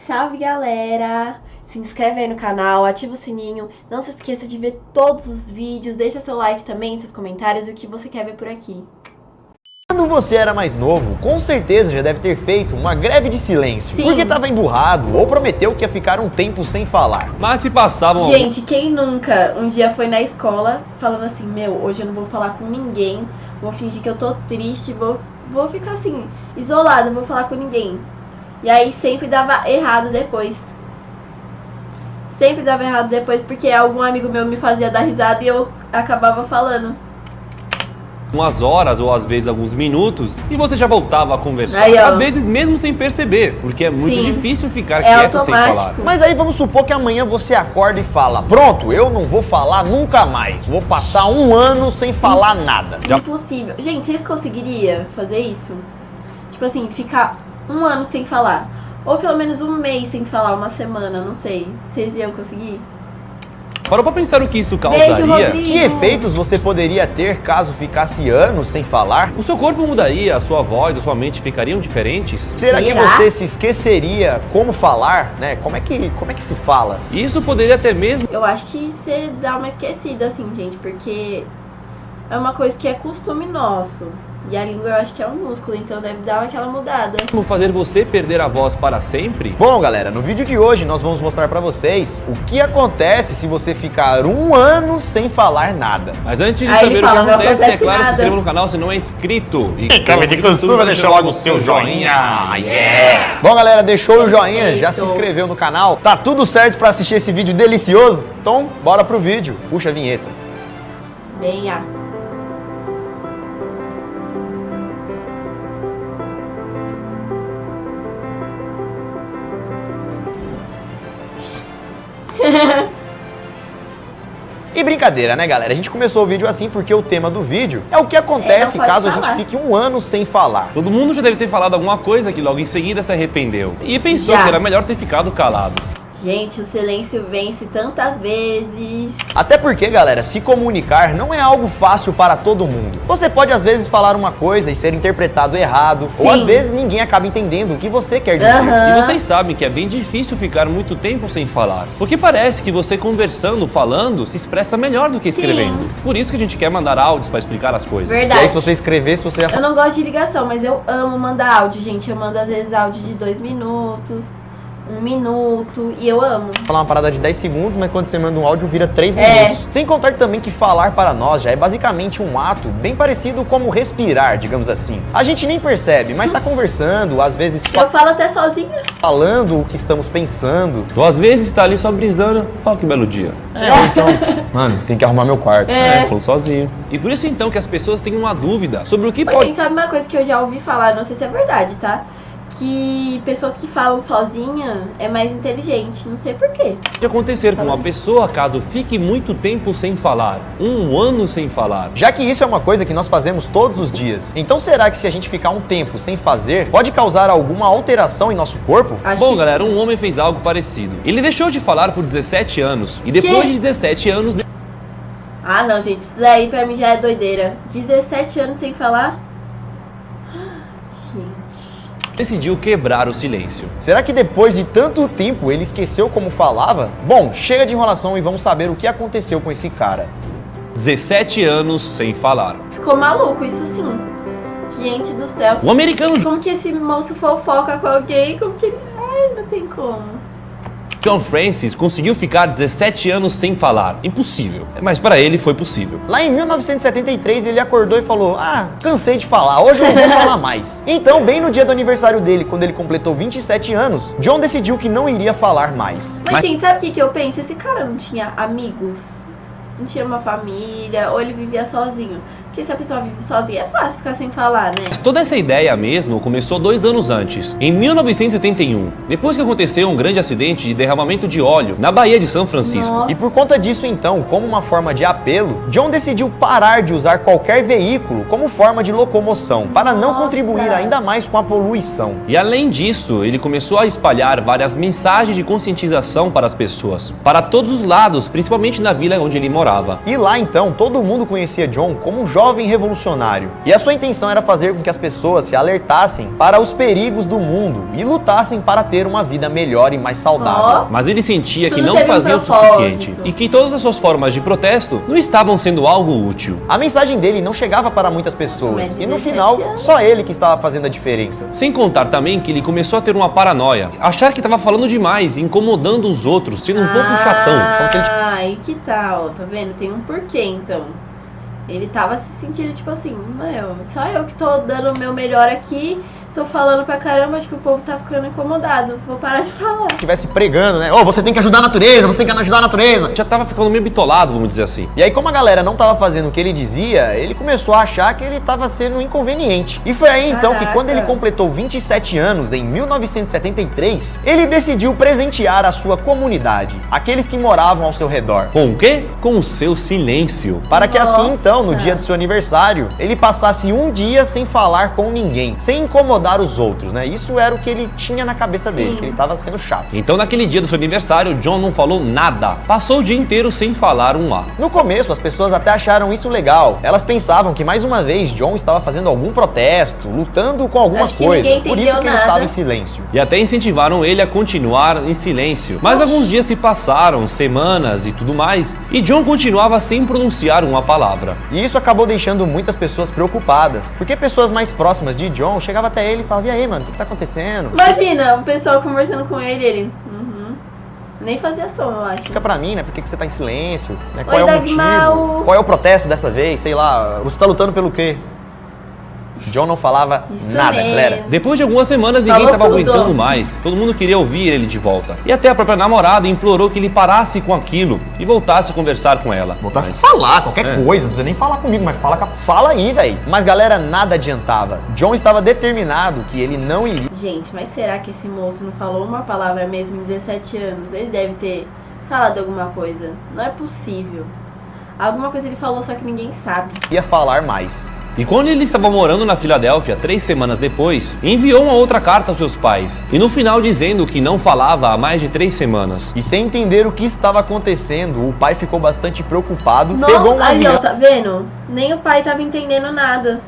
Salve galera! Se inscreve aí no canal, ativa o sininho, não se esqueça de ver todos os vídeos, deixa seu like também, seus comentários e o que você quer ver por aqui. Quando você era mais novo, com certeza já deve ter feito uma greve de silêncio. Sim. Porque estava emburrado ou prometeu que ia ficar um tempo sem falar. Mas se passavam... Gente, quem nunca um dia foi na escola falando assim, meu, hoje eu não vou falar com ninguém, vou fingir que eu tô triste, vou ficar assim, isolado, não vou falar com ninguém. E aí sempre dava errado depois. Sempre dava errado depois porque algum amigo meu me fazia dar risada e eu acabava falando. umas horas ou às vezes alguns minutos e você já voltava a conversar. Aí, ó. Às vezes mesmo sem perceber, porque é muito Sim. difícil ficar É quieto sem automático. falar. Mas aí vamos supor que amanhã você acorda e fala: pronto, eu não vou falar nunca mais. Vou passar um ano sem falar nada. Impossível. Gente, vocês conseguiriam fazer isso? Tipo assim, ficar um ano sem falar. Ou pelo menos um mês sem falar, uma semana, não sei. Vocês iam conseguir? Parou pra pensar o que isso Beijo, causaria? Rodrigo. Que efeitos você poderia ter caso ficasse anos sem falar? O seu corpo mudaria, a sua voz, a sua mente ficariam diferentes? Será que Será? você se esqueceria como falar, né? Como é que se fala? Isso poderia até mesmo Eu acho que você dá uma esquecida, assim, gente, porque é uma coisa que é costume nosso. E a língua eu acho que é um músculo, então deve dar aquela mudada. fazer você perder a voz para sempre? Bom, galera, no vídeo de hoje nós vamos mostrar pra vocês o que acontece se você ficar um ano sem falar nada. Mas antes de Aí saber ele o que fala, não acontece, é acontece claro, se nada. inscreva no canal se não é inscrito. E de costume, deixa logo o seu joinha. Yeah! Bom, galera, deixou o joinha, já se Perfeito. inscreveu no canal? Tá tudo certo pra assistir esse vídeo delicioso? Então, bora pro vídeo. Puxa a vinheta. Venha. E brincadeira, né, galera? A gente começou o vídeo assim porque o tema do vídeo é o que acontece não pode caso a falar. gente fique um ano sem falar. Todo mundo já deve ter falado alguma coisa que logo em seguida se arrependeu. E pensou Já. que era melhor ter ficado calado. Gente, o silêncio vence tantas vezes. Até porque, galera, se comunicar não é algo fácil para todo mundo. Você pode às vezes falar uma coisa e ser interpretado errado, ou Sim. às vezes ninguém acaba entendendo o que você quer dizer. Aham. E vocês sabem que é bem difícil ficar muito tempo sem falar. Porque parece que você conversando, falando, se expressa melhor do que Sim. escrevendo. Por isso que a gente quer mandar áudios para explicar as coisas. E aí, Verdade. se você escrevesse, você já Eu não gosto de ligação, mas eu amo mandar áudio, gente. Eu mando às vezes áudio de 2 minutos, 1 minuto, e eu amo. falar uma parada de 10 segundos, mas quando você manda um áudio vira 3 É. minutos. Sem contar também que falar para nós já é basicamente um ato bem parecido como respirar, digamos assim. A gente nem percebe, mas tá conversando, às vezes Eu falo até sozinha. falando o que estamos pensando. Ou às vezes tá ali só brisando. Ó, que belo dia. Então, mano, tem que arrumar meu quarto. Falou sozinho. E por isso então que as pessoas têm uma dúvida sobre o que Mas pode sabe uma coisa que eu já ouvi falar, não sei se é verdade, tá? Que pessoas que falam sozinha é mais inteligente, não sei porquê. acontecer com uma pessoa caso fique muito tempo sem falar. Um ano sem falar. Já que isso é uma coisa que nós fazemos todos os dias, então será que se a gente ficar um tempo sem fazer, pode causar alguma alteração em nosso corpo? Acho Bom, que galera, sim. um homem fez algo parecido. Ele deixou de falar por 17 anos. E depois Que? de 17 anos, Ah, não, gente, isso daí pra mim já é doideira. 17 anos sem falar? Gente. decidiu quebrar o silêncio. Será que depois de tanto tempo ele esqueceu como falava? Bom, chega de enrolação e vamos saber o que aconteceu com esse cara. 17 anos sem falar. Ficou maluco, isso sim. Gente do céu. O americano Como que esse moço fofoca com alguém? Como que ele... Ai, não tem como. John Francis conseguiu ficar 17 anos sem falar. Impossível. Mas para ele foi possível. Lá em 1973 ele acordou e falou: ah, cansei de falar, hoje eu não vou falar mais. Então, bem no dia do aniversário dele, quando ele completou 27 anos, John decidiu que não iria falar mais. Mas, gente, sabe o que eu penso? Esse cara não tinha amigos? Não tinha uma família? Ou ele vivia sozinho? Porque se a pessoa vive sozinha, é fácil ficar sem falar, né? Toda essa ideia mesmo começou 2 anos antes, em 1971, depois que aconteceu um grande acidente de derramamento de óleo na Baía de São Francisco. Nossa. E por conta disso, então, como uma forma de apelo, John decidiu parar de usar qualquer veículo como forma de locomoção, para não Nossa. contribuir ainda mais com a poluição. E além disso, ele começou a espalhar várias mensagens de conscientização para as pessoas, para todos os lados, principalmente na vila onde ele morava. E lá, então, todo mundo conhecia John como um jovem jovem revolucionário. E a sua intenção era fazer com que as pessoas se alertassem para os perigos do mundo e lutassem para ter uma vida melhor e mais saudável. Mas ele sentia que Tudo não teve um fazia o propósito. suficiente e que todas as suas formas de protesto não estavam sendo algo útil. A mensagem dele não chegava para muitas pessoas Mas e no 17 final anos. só ele que estava fazendo a diferença. Sem contar também que ele começou a ter uma paranoia, achar que estava falando demais, incomodando os outros, sendo um pouco chatão. Como se ele... Aí que tal, tá vendo? Tem um porquê, então. Ele tava se sentindo tipo assim, meu, só eu que tô dando o meu melhor aqui, tô falando pra caramba, acho que o povo tá ficando incomodado, vou parar de falar. estivesse pregando, né? Você tem que ajudar a natureza, você tem que ajudar a natureza. Já tava ficando meio bitolado, vamos dizer assim. E aí, como a galera não tava fazendo o que ele dizia, ele começou a achar que ele tava sendo inconveniente. E foi aí então que Caraca. quando ele completou 27 anos, em 1973, ele decidiu presentear a sua comunidade, aqueles que moravam ao seu redor. Com o quê? Com o seu silêncio. Para que assim então, no Nossa. dia do seu aniversário, ele passasse um dia sem falar com ninguém, sem incomodar os outros, né? Isso era o que ele tinha na cabeça dele, Sim. que ele tava sendo chato. Então naquele dia do seu aniversário, John não falou nada. Passou o dia inteiro sem falar um A. No começo, as pessoas até acharam isso legal. Elas pensavam que mais uma vez John estava fazendo algum protesto, lutando com alguma Acho que coisa. ninguém Por isso entendeu que ele nada. estava em silêncio. E até incentivaram ele a continuar em silêncio. Mas alguns dias se passaram, semanas e tudo mais, e John continuava sem pronunciar uma palavra. E isso acabou deixando muitas pessoas preocupadas, porque pessoas mais próximas de John chegavam até ele e falavam: e aí, mano, o que tá acontecendo? Imagina, o pessoal conversando com ele, nem fazia som, eu acho. Fica pra mim, né? Por que você tá em silêncio? Né? Qual Oi, é o Dagmar, motivo? Qual é o protesto dessa vez? Sei lá, você tá lutando pelo quê? John não falava Isso nada, mesmo. galera. Depois de algumas semanas, ninguém Falou estava tudo. aguentando mais. Todo mundo queria ouvir ele de volta. E até a própria namorada implorou que ele parasse com aquilo e voltasse a conversar com ela. Voltasse a falar qualquer É. coisa, não precisa nem falar comigo, mas fala aí, velho. Mas galera, nada adiantava. John estava determinado que ele não iria. Gente, mas será que esse moço não falou uma palavra mesmo em 17 anos? Ele deve ter falado alguma coisa. Não é possível. Alguma coisa ele falou, só que ninguém sabe. Falar mais. E quando ele estava morando na Filadélfia, 3 semanas depois, enviou uma outra carta aos seus pais. E no final dizendo que não falava há mais de 3 semanas. E sem entender o que estava acontecendo, o pai ficou bastante preocupado, Não, pegou um aí, ó, avião tá vendo? Nem o pai tava entendendo nada.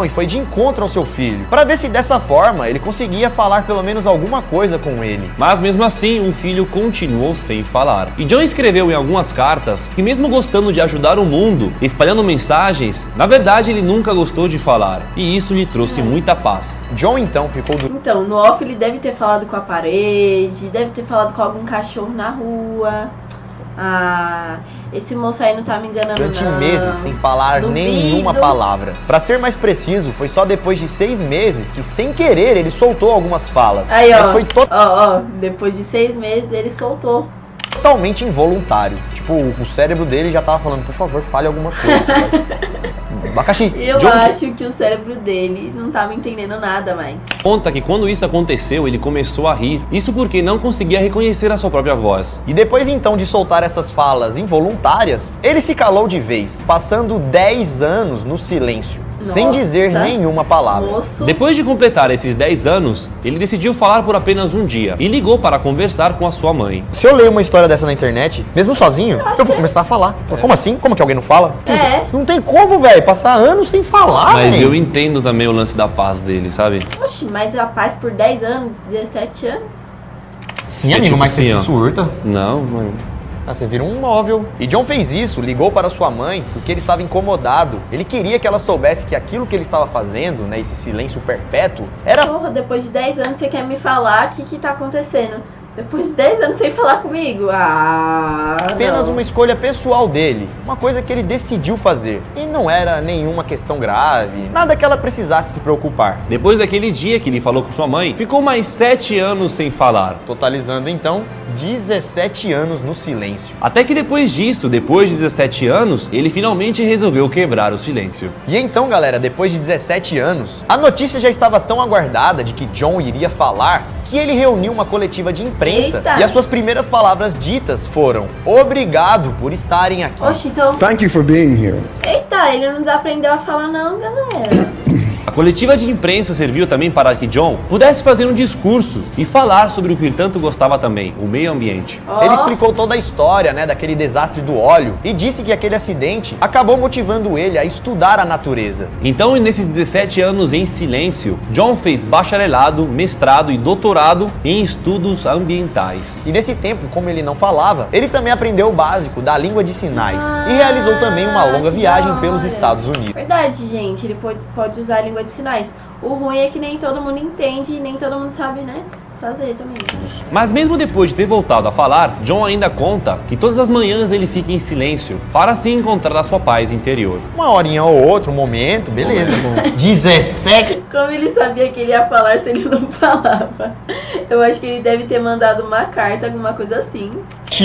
e foi de encontro ao seu filho, para ver se dessa forma ele conseguia falar pelo menos alguma coisa com ele. Mas mesmo assim, o filho continuou sem falar. E John escreveu em algumas cartas que mesmo gostando de ajudar o mundo, espalhando mensagens, na verdade ele nunca gostou de falar. E isso lhe trouxe muita paz. John então ficou Então, no off ele deve ter falado com a parede, deve ter falado com algum cachorro na rua. Ah, esse moço aí não tá me enganando durante não. meses sem falar Duvido. nenhuma palavra. Para ser mais preciso, foi só depois de 6 meses que, sem querer, ele soltou algumas falas. Aí, Mas ó, foi ó, depois de 6 meses ele soltou. totalmente involuntário. Tipo, o cérebro dele já tava falando: por favor, fale alguma coisa. Abacaxi. Eu John- acho que o cérebro dele não tava entendendo nada mais. Conta que quando isso aconteceu, ele começou a rir. Isso porque não conseguia reconhecer a sua própria voz. E depois então de soltar essas falas involuntárias, ele se calou de vez, passando 10 anos no silêncio, sem Nossa. dizer nenhuma palavra. Moço, Depois de completar esses 10 anos, ele decidiu falar por apenas um dia e ligou para conversar com a sua mãe. Se eu leio uma história dessa na internet, mesmo sozinho, eu vou começar a falar. Como assim? Como que alguém não fala? É. Não tem como, velho, passar anos sem falar, Mas velho. eu entendo também o lance da paz dele, sabe? oxe, mas a paz por 10 anos, 17 anos? Sim, É amigo, tipo mas você assim, se ó. surta. Não, mano. Ah, você vira um móvel. E John fez isso, ligou para sua mãe, porque ele estava incomodado. Ele queria que ela soubesse que aquilo que ele estava fazendo, né, esse silêncio perpétuo, era Porra, depois de 10 anos você quer me falar o que tá acontecendo? Depois de 10 anos sem falar comigo? Ah, apenas não. uma escolha pessoal dele, uma coisa que ele decidiu fazer. E não era nenhuma questão grave, nada que ela precisasse se preocupar. Depois daquele dia que ele falou com sua mãe, ficou mais 7 anos sem falar. Totalizando então 17 anos no silêncio. Até que depois disso, depois de 17 anos, ele finalmente resolveu quebrar o silêncio. E então, galera, depois de 17 anos, a notícia já estava tão aguardada de que John iria falar que ele reuniu uma coletiva de imprensa. Eita. E as suas primeiras palavras ditas foram: obrigado por estarem aqui. Oxe, então... Thank you for being here. Eita, ele não desaprendeu a falar não, galera. A coletiva de imprensa serviu também para que John pudesse fazer um discurso e falar sobre o que ele tanto gostava também, o meio ambiente. Ele explicou toda a história, né, daquele desastre do óleo e disse que aquele acidente acabou motivando ele a estudar a natureza. Então, nesses 17 anos em silêncio, John fez bacharelado, mestrado e doutorado em estudos ambientais. E nesse tempo, como ele não falava, ele também aprendeu o básico da língua de sinais e realizou também uma longa viagem pelos Estados Unidos. Verdade, gente, ele pode usar a língua de sinais. O ruim é que nem todo mundo entende e nem todo mundo sabe, né, fazer também. Mas mesmo depois de ter voltado a falar, John ainda conta que todas as manhãs ele fica em silêncio para assim encontrar a sua paz interior. Uma horinha ou outra, um momento, beleza. 17. Como ele sabia que ele ia falar se ele não falava? Eu acho que ele deve ter mandado uma carta, alguma coisa assim.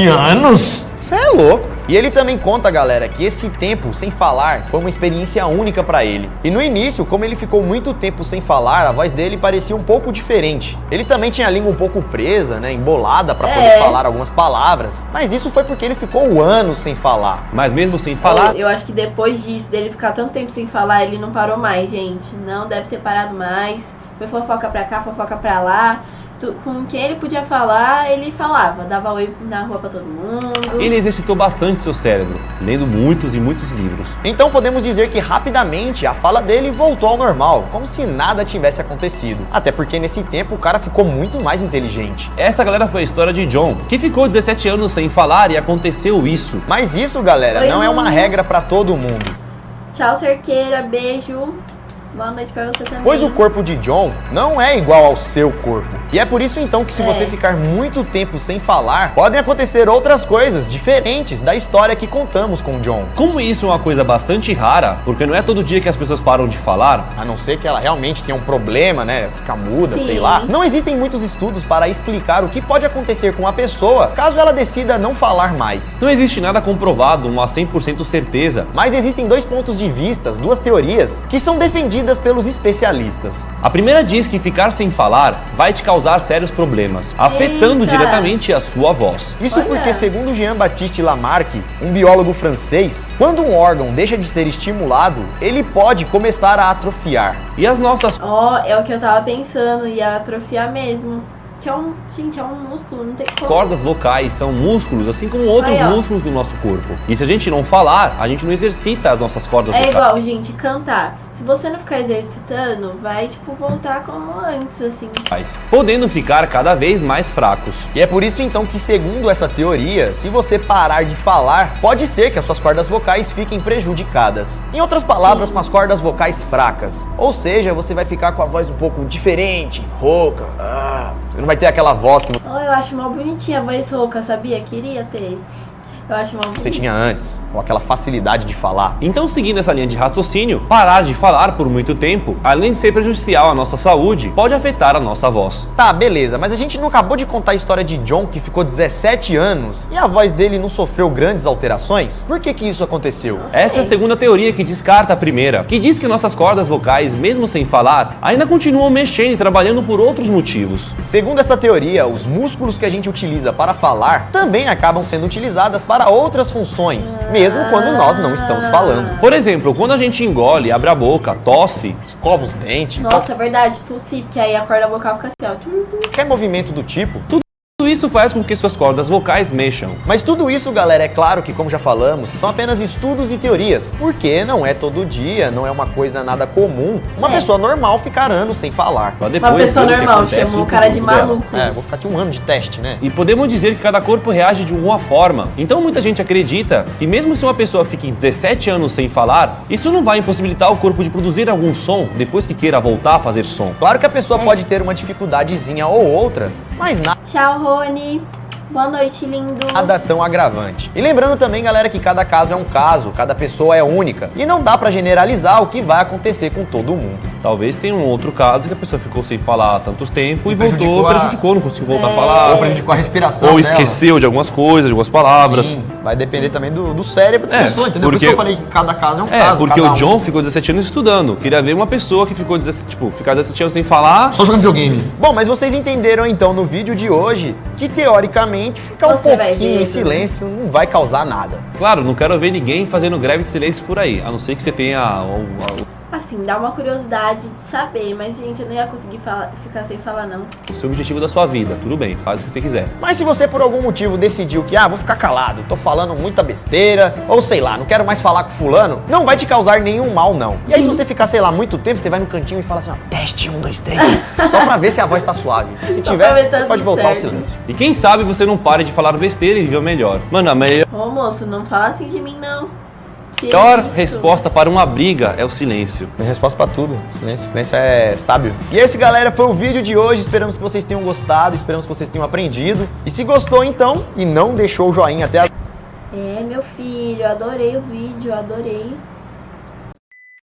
Anos? Cê é louco. E ele também conta, galera, que esse tempo sem falar foi uma experiência única pra ele. E no início, como ele ficou muito tempo sem falar, a voz dele parecia um pouco diferente. Ele também tinha a língua um pouco presa, né, embolada pra poder falar algumas palavras. Mas isso foi porque ele ficou anos sem falar. Mas mesmo sem falar... Eu acho que depois disso, dele ficar tanto tempo sem falar, ele não parou mais, gente. Não deve ter parado mais. Foi fofoca pra cá, fofoca pra lá. Com quem ele podia falar, ele falava. Dava oi na rua pra todo mundo. Ele exercitou bastante seu cérebro, lendo muitos e muitos livros. Então podemos dizer que rapidamente a fala dele voltou ao normal, como se nada tivesse acontecido. Até porque nesse tempo o cara ficou muito mais inteligente. Essa, galera, foi a história de John, que ficou 17 anos sem falar e aconteceu isso. Mas isso, galera, não é uma regra pra todo mundo. Tchau, cerqueira. Beijo. Boa noite pra você também. Pois o corpo de John não é igual ao seu corpo. E é por isso então que se você ficar muito tempo sem falar, podem acontecer outras coisas diferentes da história que contamos com John. Como isso é uma coisa bastante rara, porque não é todo dia que as pessoas param de falar, a não ser que ela realmente tenha um problema, né, ficar muda, Sim. sei lá. Não existem muitos estudos para explicar o que pode acontecer com a pessoa caso ela decida não falar mais. não existe nada comprovado, uma 100% certeza. Mas existem dois pontos de vista, duas teorias, que são defendidas pelos especialistas. A primeira diz que ficar sem falar vai te causar sérios problemas, afetando diretamente a sua voz. Isso porque, segundo Jean-Baptiste Lamarck, um biólogo francês, quando um órgão deixa de ser estimulado, ele pode começar a atrofiar. E as nossas É o que eu tava pensando, ia atrofiar mesmo. Que é um músculo, não tem como. cordas vocais são músculos, assim como outros músculos do nosso corpo. E se a gente não falar, a gente não exercita as nossas cordas vocais. É igual, gente, cantar. Se você não ficar exercitando, vai, voltar como antes, assim. Podendo ficar cada vez mais fracos. E é por isso então que, segundo essa teoria, se você parar de falar, pode ser que as suas cordas vocais fiquem prejudicadas. Em outras palavras, com as cordas vocais fracas. Ou seja, você vai ficar com a voz um pouco diferente, rouca. Você não vai ter aquela voz que Eu acho mal bonitinha a voz rouca, sabia? Queria ter. Eu acho mal você tinha antes, ou aquela facilidade de falar. Então, seguindo essa linha de raciocínio, parar de falar por muito tempo, além de ser prejudicial à nossa saúde, pode afetar a nossa voz. Tá, beleza, mas a gente não acabou de contar a história de John, que ficou 17 anos, e a voz dele não sofreu grandes alterações? Por que isso aconteceu? Essa é a segunda teoria que descarta a primeira, que diz que nossas cordas vocais, mesmo sem falar, ainda continuam mexendo e trabalhando por outros motivos. Segundo essa teoria, os músculos que a gente utiliza para falar também acabam sendo utilizados para outras funções, mesmo quando nós não estamos falando. Por exemplo, quando a gente engole, abre a boca, tosse, escova os dentes, Nossa, é verdade, tossir, porque aí a corda vocal fica assim, ó. qualquer movimento do tipo. tudo isso faz com que suas cordas vocais mexam. Mas tudo isso, galera, é claro que, como já falamos, são apenas estudos e teorias, porque não é todo dia, não é uma coisa nada comum uma pessoa normal ficar anos sem falar. Só depois, Uma pessoa ver o que normal, acontece chamou no o cara de futuro dela. maluco. Vou ficar aqui um ano de teste, né? E podemos dizer que cada corpo reage de alguma forma. Então muita gente acredita que mesmo se uma pessoa fique 17 anos sem falar, isso não vai impossibilitar o corpo de produzir algum som depois que queira voltar a fazer som. Claro que a pessoa pode ter uma dificuldadezinha ou outra, mas Tchau, Rony. Boa noite, lindo. nada tão agravante. E lembrando também, galera, que cada caso é um caso, cada pessoa é única, e não dá pra generalizar o que vai acontecer com todo mundo. Talvez tenha um outro caso que a pessoa ficou sem falar há tantos tempos e Prejudicou prejudicou, não conseguiu voltar a falar. Ou prejudicou a respiração Ou dela. esqueceu de algumas coisas, de algumas palavras. Sim, vai depender também do cérebro da pessoa, entendeu? Por isso que eu falei que cada caso é um caso. Porque cada o John ficou 17 anos estudando. Queria ver uma pessoa que ficou 17, ficar 17 anos sem falar. Só jogando videogame. Bom, mas vocês entenderam então no vídeo de hoje que teoricamente ficar Você um vai pouquinho ver em isso. silêncio não vai causar nada. Claro, não quero ver ninguém fazendo greve de silêncio por aí. A não ser que você tenha Assim, dá uma curiosidade de saber, mas, gente, eu não ia conseguir ficar sem falar, não. Esse é o objetivo da sua vida. Tudo bem, faz o que você quiser. Mas se você por algum motivo decidiu que, vou ficar calado, tô falando muita besteira, ou sei lá, não quero mais falar com fulano, não vai te causar nenhum mal, não. E aí se você ficar, sei lá, muito tempo, você vai no cantinho e fala assim, teste 1, 2, 3, só pra ver se a voz tá suave. Se tiver, você pode voltar ao silêncio. E quem sabe você não pare de falar besteira e viver melhor. Mano, a melhor Ô, moço, não fala assim de mim, não. Que isso? resposta para uma briga é o silêncio. Tem resposta pra tudo. Silêncio é sábio. E esse, galera, foi o vídeo de hoje. Esperamos que vocês tenham gostado, esperamos que vocês tenham aprendido. E se gostou, então, e não deixou o joinha até agora. Meu filho, adorei o vídeo, adorei.